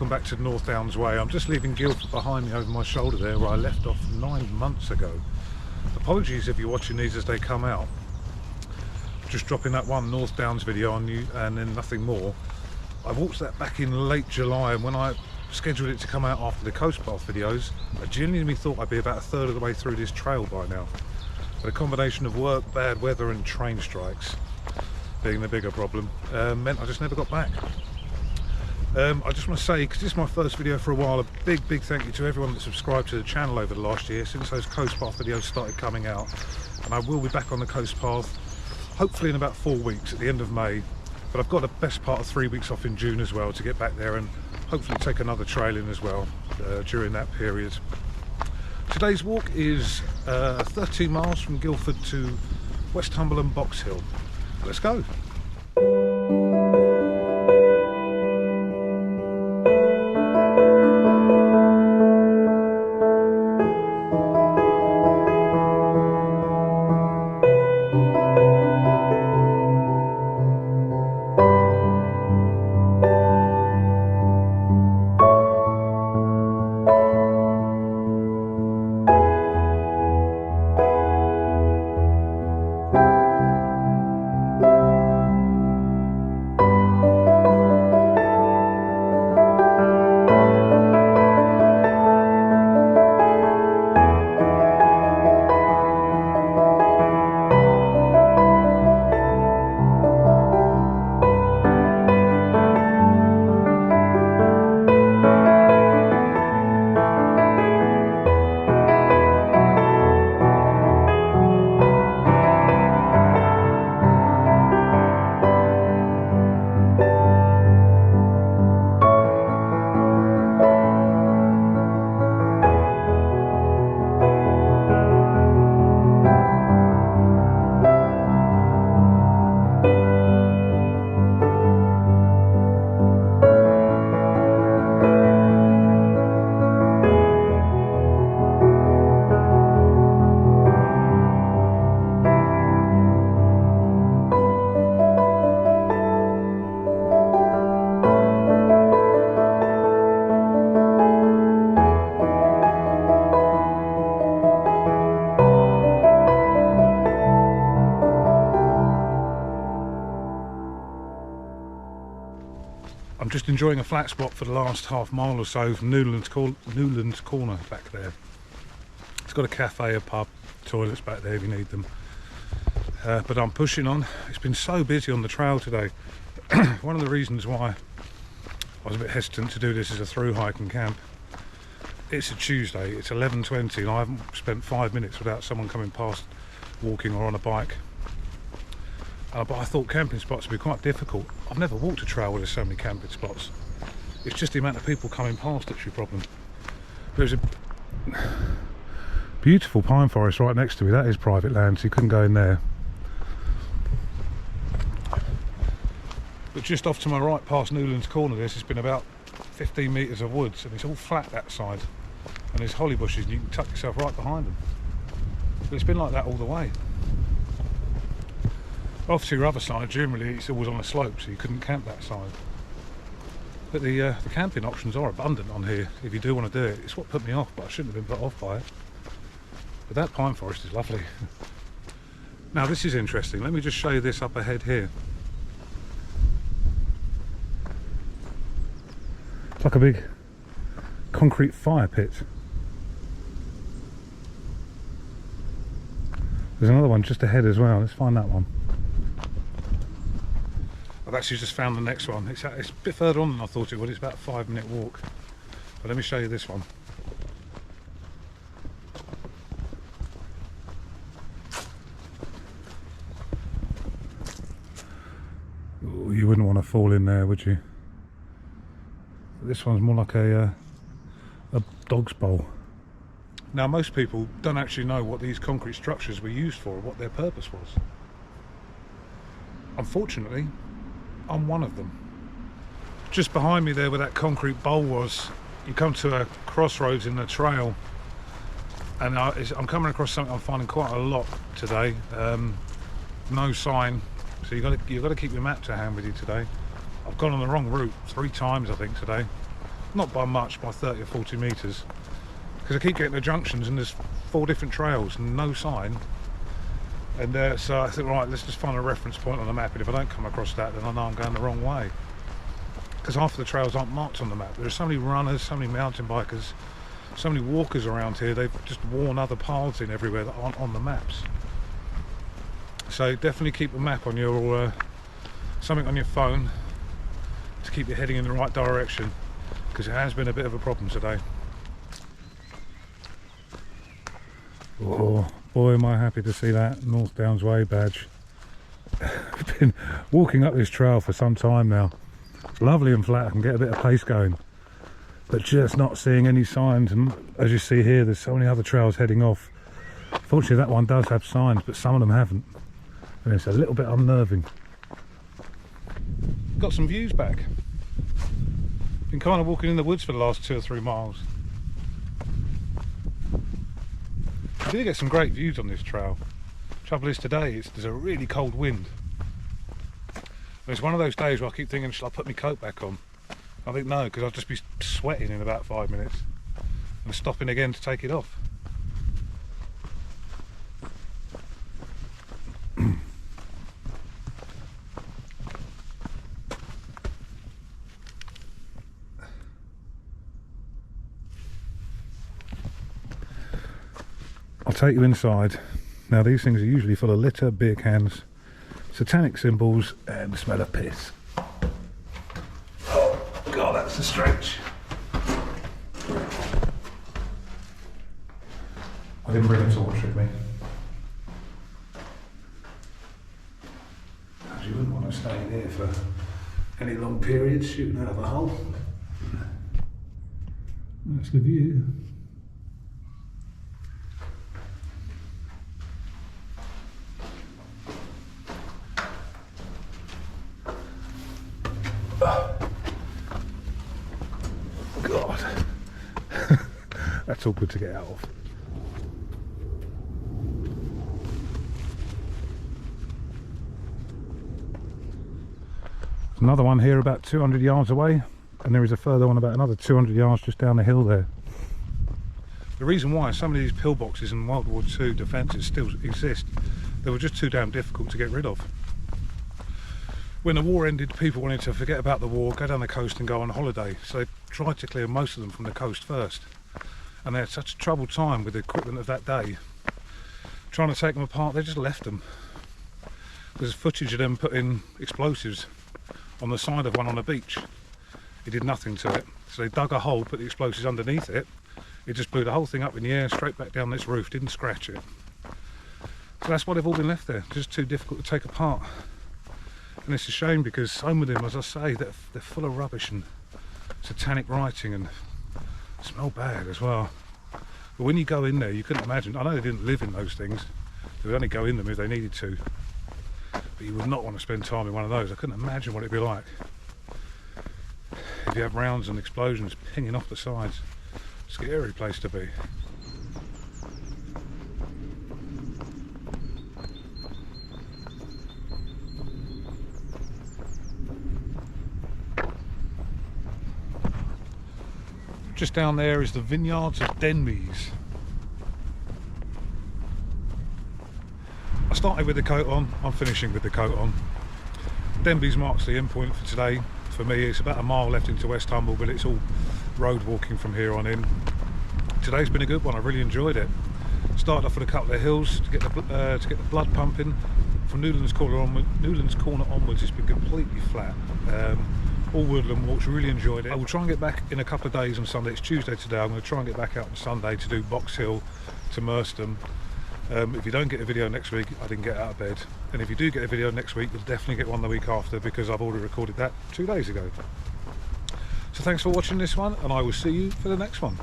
welcome back to North Downs Way. I'm just leaving Guildford behind me over my shoulder there, where I left off 9 months ago. Apologies if you're watching these as they come out. Just dropping that one North Downs video on you and then nothing more. I walked that back in late July, and when I scheduled it to come out after the Coast Path videos, I genuinely thought I'd be about a third of the way through this trail by now. But a combination of work, bad weather and train strikes being the bigger problem meant I just never got back. I just want to say, because this is my first video for a while, a big thank you to everyone that subscribed to the channel over the last year since those Coast Path videos started coming out. And I will be back on the Coast Path hopefully in about 4 weeks at the end of May, but I've got the best part of 3 weeks off in June as well to get back there and hopefully take another trail in as well during that period. Today's walk is 13 miles from Guildford to Westhumble and Box Hill. Let's go. I'm just enjoying a flat spot for the last half mile or so from Newlands Corner back there. It's got a cafe, a pub, toilets back there if you need them. But I'm pushing on. It's been so busy on the trail today. One of the reasons why I was a bit hesitant to do this as a through hike and camp. It's a Tuesday, it's 11:20 and I haven't spent 5 minutes without someone coming past walking or on a bike. But I thought camping spots would be quite difficult. I've never walked a trail where there's so many camping spots. It's just the amount of people coming past that's your problem. There's a beautiful pine forest right next to me. That is private land, so you couldn't go in there. But just off to my right past Newlands Corner, it's been about 15 metres of woods, and it's all flat that side. And there's holly bushes and you can tuck yourself right behind them. But it's been like that all the way. Off to your other side, generally it's always on a slope, so you couldn't camp that side. But the camping options are abundant on here if you do want to do it. It's what put me off, but I shouldn't have been put off by it. But that pine forest is lovely. Now this is interesting. Let me just show you this up ahead here. It's like a big concrete fire pit. There's another one just ahead as well. Let's find that one. I've actually just found the next one. It's a bit further on than I thought it would. It's about a 5-minute walk. But let me show you this one. Ooh, you wouldn't want to fall in there, would you? This one's more like a dog's bowl. Now most people don't actually know what these concrete structures were used for or what their purpose was. Unfortunately, I'm one of them. Just behind me there where that concrete bowl was, you come to a crossroads in the trail, and I'm coming across something I'm finding quite a lot today. No sign, so you've got to keep your map to hand with you today. I've gone on the wrong route 3 times I think today. not by much, by 30 or 40 metres, because I keep getting to junctions and there's 4 different trails and no sign. And so I think, right, let's just find a reference point on the map, and if I don't come across that, then I know I'm going the wrong way. Because half of the trails aren't marked on the map. There are so many runners, so many mountain bikers, so many walkers around here, they've just worn other paths in everywhere that aren't on the maps. So definitely keep a map on your, something on your phone to keep you heading in the right direction, because it has been a bit of a problem today. Oh boy, am I happy to see that North Downs Way badge. I've been walking up this trail for some time now. It's lovely and flat, I can get a bit of pace going, but just not seeing any signs. And as you see here, there's so many other trails heading off. Fortunately that one does have signs, but some of them haven't, and it's a little bit unnerving. Got some views back. Been kind of walking in the woods for the last 2 or 3 miles. I do get some great views on this trail. Trouble is today, there's a really cold wind. And it's one of those days where I keep thinking, shall I put my coat back on? I think no, because I'll just be sweating in about 5 minutes and stopping again to take it off. I'll take you inside. Now these things are usually full of litter, beer cans, satanic symbols and the smell of piss. Oh god, that's a stretch. I didn't bring a torch with me. As you wouldn't want to stay in here for any long periods shooting out of a hole. That's the view. God, that's awkward to get out of. There's another one here about 200 yards away, and there is a further one about another 200 yards just down the hill there. The reason why some of these pillboxes and World War II defences still exist, they were just too damn difficult to get rid of. When the war ended, people wanted to forget about the war, go down the coast and go on holiday, so they tried to clear most of them from the coast first. And they had such a troubled time with the equipment of that day, trying to take them apart, they just left them. There's footage of them putting explosives on the side of one on a beach. It did nothing to it. So they dug a hole, put the explosives underneath it, it just blew the whole thing up in the air, straight back down this roof, didn't scratch it. So that's why they've all been left there, just too difficult to take apart. And it's a shame because some of them, as I say, they're full of rubbish and satanic writing and smell bad as well. But when you go in there, you couldn't imagine, I know they didn't live in those things, they would only go in them if they needed to. But you would not want to spend time in one of those. I couldn't imagine what it'd be like if you have rounds and explosions pinging off the sides. Scary place to be. Just down there is the vineyards of Denby's. I started with the coat on, I'm finishing with the coat on. Denby's marks the end point for today. For me, it's about a mile left into Westhumble, but it's all road walking from here on in. Today's been a good one, I really enjoyed it. Started off with a couple of hills to get the blood pumping. From Newlands Corner onwards, it's been completely flat. All woodland walks, really enjoyed it. I will try and get back in a couple of days on Sunday. It's Tuesday today. I'm going to try and get back out on Sunday to do Box Hill to Merstham. If you don't get a video next week, I didn't get out of bed. And if you do get a video next week, you'll definitely get one the week after, because I've already recorded that 2 days ago. So thanks for watching this one, and I will see you for the next one.